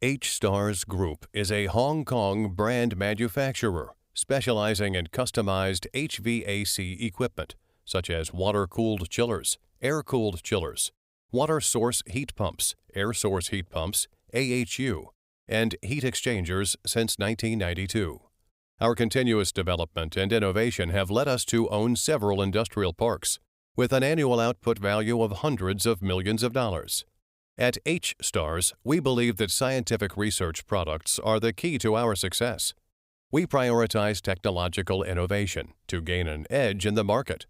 H.Stars Group is a Hong Kong brand manufacturer specializing in customized HVAC equipment such as water-cooled chillers, air-cooled chillers, water source heat pumps, air source heat pumps, AHU, and heat exchangers since 1992. Our continuous development and innovation have led us to own several industrial parks with an annual output value of hundreds of millions of dollars. At H.Stars, we believe that scientific research products are the key to our success. We prioritize technological innovation to gain an edge in the market.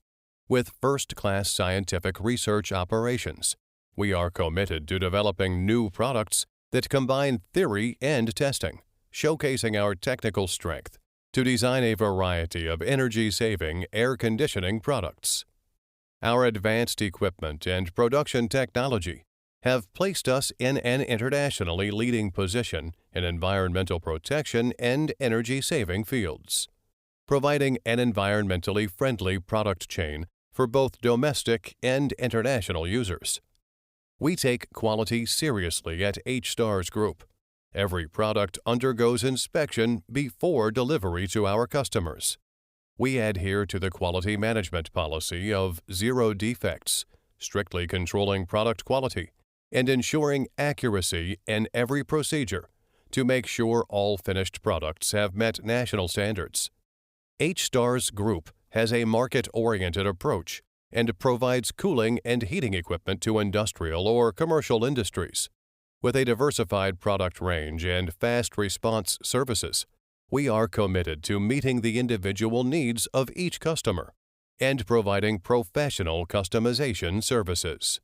With first-class scientific research operations, we are committed to developing new products that combine theory and testing, showcasing our technical strength to design a variety of energy-saving air conditioning products. Our advanced equipment and production technology have placed us in an internationally leading position in environmental protection and energy-saving fields, providing an environmentally friendly product chain for both domestic and international users. We take quality seriously at H.Stars Group. Every product undergoes inspection before delivery to our customers. We adhere to the quality management policy of zero defects, strictly controlling product quality and ensuring accuracy in every procedure to make sure all finished products have met national standards. H.Stars Group has a market-oriented approach and provides cooling and heating equipment to industrial or commercial industries. With a diversified product range and fast response services, we are committed to meeting the individual needs of each customer and providing professional customization services.